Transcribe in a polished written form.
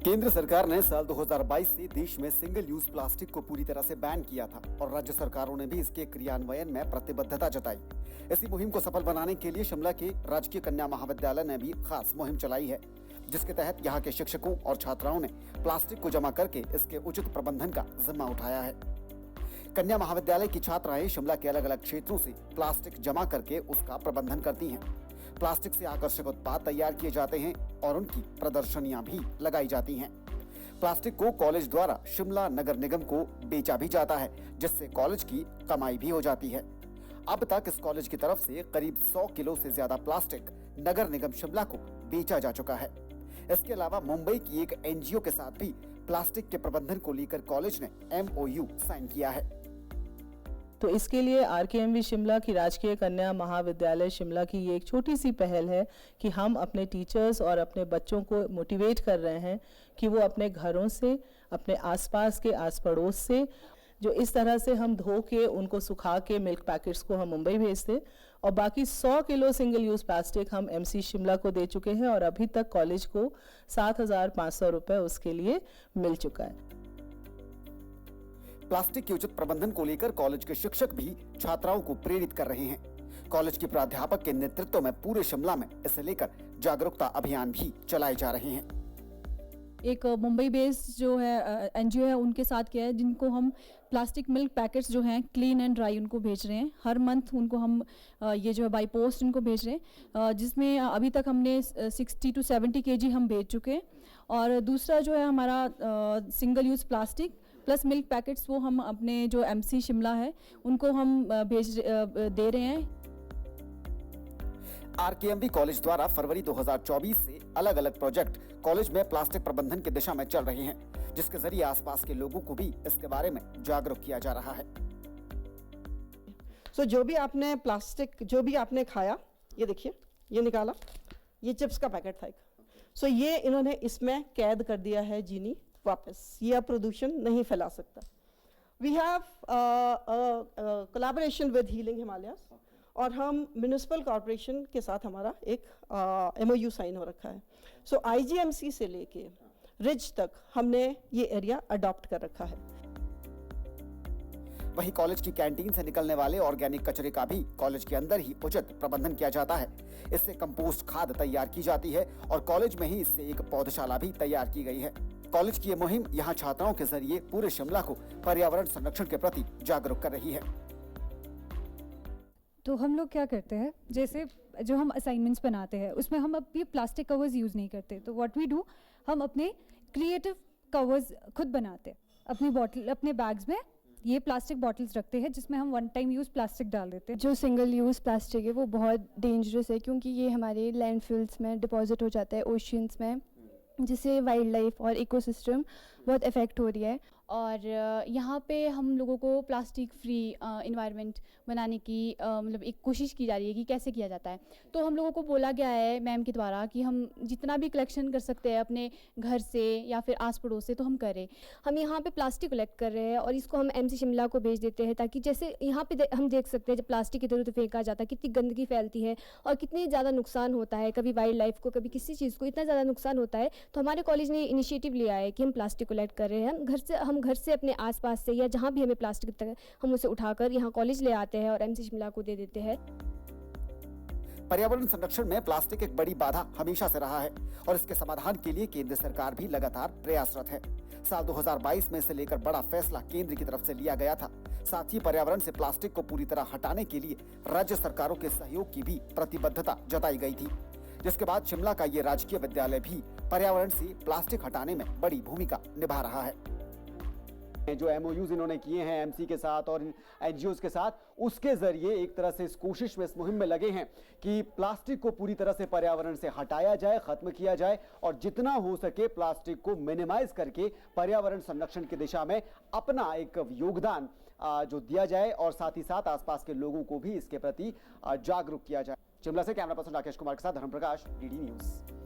केंद्र सरकार ने साल 2022 से देश में सिंगल यूज प्लास्टिक को पूरी तरह से बैन किया था और राज्य सरकारों ने भी इसके क्रियान्वयन में प्रतिबद्धता जताई। इसी मुहिम को सफल बनाने के लिए शिमला के राजकीय कन्या महाविद्यालय ने भी खास मुहिम चलाई है, जिसके तहत यहाँ के शिक्षकों और छात्राओं ने प्लास्टिक को जमा करके इसके उचित प्रबंधन का जिम्मा उठाया है। कन्या महाविद्यालय की छात्राएं शिमला के अलग अलग क्षेत्रों से प्लास्टिक जमा करके उसका प्रबंधन करती हैं। प्लास्टिक से आकर्षक उत्पाद तैयार किए जाते हैं और उनकी प्रदर्शनियां भी लगाई जाती हैं। प्लास्टिक को कॉलेज द्वारा शिमला नगर निगम को बेचा भी जाता है, जिससे कॉलेज की कमाई भी हो जाती है। अब तक इस कॉलेज की तरफ से करीब 100 किलो से ज्यादा प्लास्टिक नगर निगम शिमला को बेचा जा चुका है। इसके अलावा मुंबई की एक एनजीओ के साथ भी प्लास्टिक के प्रबंधन को लेकर कॉलेज ने MOU साइन किया है। तो इसके लिए RKMV शिमला की राजकीय कन्या महाविद्यालय शिमला की ये एक छोटी सी पहल है कि हम अपने टीचर्स और अपने बच्चों को मोटिवेट कर रहे हैं कि वो अपने घरों से, अपने आसपास के आस पड़ोस से, जो इस तरह से हम धो के उनको सुखा के मिल्क पैकेट्स को हम मुंबई भेजते, और बाकी 100 किलो सिंगल यूज प्लास्टिक हम MC शिमला को दे चुके हैं और अभी तक कॉलेज को 7,500 रुपए उसके लिए मिल चुका है। प्लास्टिक के उचित प्रबंधन को लेकर कॉलेज के शिक्षक भी छात्राओं को प्रेरित कर रहे हैं। कॉलेज के प्राध्यापक के नेतृत्व में पूरे शिमला में इसे लेकर जागरूकता अभियान भी चलाए जा रहे हैं। एक मुंबई बेस्ड जो है NGO है, उनके साथ किया है, जिनको हम प्लास्टिक मिल्क पैकेट्स जो हैं क्लीन एंड ड्राई उनको भेज रहे हैं। हर मंथ उनको हम ये जो है बाई पोस्ट इनको भेज रहे हैं, जिसमें अभी तक हमने 60 to 70 kg हम भेज चुके हैं। और दूसरा जो है हमारा single use plastic plus milk packets, वो हम अपने जो MC शिमला है उनको हम दे रहे हैं। RKMV कॉलेज द्वारा फरवरी 2024 से अलग अलग प्रोजेक्ट कॉलेज में प्लास्टिक प्रबंधन की दिशा में चल रहे हैं, जिसके जरिए आसपास के लोगों को भी इसके बारे में जागरूक किया जा रहा है। जो भी आपने प्लास्टिक जो भी आपने खाया, ये देखिए, ये निकाला, ये चिप्स का पैकेट था एक। ये इन्होंने इसमें कैद कर दिया है जीनी वापस, ये प्रदूषण नहीं फैला सकता। We have collaboration with Healing Himalayas और हम म्युनिसिपल कॉर्पोरेशन के साथ हमारा एक MOU साइन हो रखा है। IGMC से लेके रिज तक हमने ये एरिया अडॉप्ट कर रखा है। वहीं कॉलेज की कैंटीन से निकलने वाले ऑर्गेनिक कचरे का भी कॉलेज के अंदर ही उचित प्रबंधन किया जाता है। इससे कंपोस्ट खाद तैयार की जाती है और कॉलेज में ही इससे एक पौधशाला भी तैयार की गई है। कॉलेज की ये मुहिम यहाँ छात्राओं के जरिए पूरे शिमला को पर्यावरण संरक्षण के प्रति जागरूक कर रही है। तो हम लोग क्या करते हैं, जैसे जो हम असाइनमेंट्स बनाते हैं उसमें हम अब ये प्लास्टिक कवर्स यूज़ नहीं करते, तो व्हाट वी डू, हम अपने क्रिएटिव कवर्स खुद बनाते हैं। अपनी बॉटल, अपने बैग्स में ये प्लास्टिक बॉटल्स रखते हैं जिसमें हम 1 टाइम यूज़ प्लास्टिक डाल देते हैं। जो सिंगल यूज़ प्लास्टिक है वो बहुत डेंजरस है, क्योंकि ये हमारे लैंडफिल्स में डिपॉजिट हो जाता है, ओशियंस में, जिससे वाइल्ड लाइफ और इकोसिस्टम बहुत इफ़ेक्ट हो रही है। और यहाँ पे हम लोगों को प्लास्टिक फ्री इन्वायरमेंट बनाने की मतलब एक कोशिश की जा रही है कि कैसे किया जाता है। तो हम लोगों को बोला गया है मैम के द्वारा कि हम जितना भी कलेक्शन कर सकते हैं अपने घर से या फिर आस पड़ोस से, तो हम करें। हम यहाँ पे प्लास्टिक कलेक्ट कर रहे हैं और इसको हम MC शिमला को भेज देते हैं, ताकि जैसे यहाँ पे हम देख सकते हैं जब प्लास्टिक इधर उधर फेंका जाता है कितनी गंदगी फैलती है और कितनी ज़्यादा नुकसान होता है, कभी वाइल्ड लाइफ को, कभी किसी चीज़ को इतना ज़्यादा नुकसान होता है। तो हमारे कॉलेज ने इनिशिएटिव लिया है कि हम प्लास्टिक कलेक्ट कर रहे हैं। हम घर से अपने आसपास से या जहाँ भी हमें प्लास्टिक तक, हम उसे उठाकर यहाँ कॉलेज ले आते हैं और MC शिमला को दे देते हैं। पर्यावरण संरक्षण में प्लास्टिक एक बड़ी बाधा हमेशा से रहा है और इसके समाधान के लिए केंद्र सरकार भी लगातार प्रयासरत है। साल 2022 में इसे लेकर बड़ा फैसला केंद्र की तरफ से लिया गया था। साथ ही पर्यावरण से प्लास्टिक को पूरी तरह हटाने के लिए राज्य सरकारों के सहयोग की भी प्रतिबद्धता जताई गई थी, जिसके बाद शिमला का ये राजकीय विद्यालय भी पर्यावरण से प्लास्टिक हटाने में बड़ी भूमिका निभा रहा है। जो MOUs इन्होंने किए हैं MC के साथ और NGOs के साथ, उसके जरिए एक तरह से इस कोशिश में, इस मुहिम में लगे हैं कि प्लास्टिक को पूरी तरह से पर्यावरण से हटाया जाए, खत्म किया जाए और जितना हो सके प्लास्टिक को मिनिमाइज करके पर्यावरण संरक्षण की दिशा में अपना एक योगदान जो दिया जाए और साथ ही साथ आसपास के लोगों को भी इसके प्रति जागरूक किया जाए। शिमला से कैमरा पर्सन राकेश कुमार के साथ धर्म प्रकाश, DD न्यूज।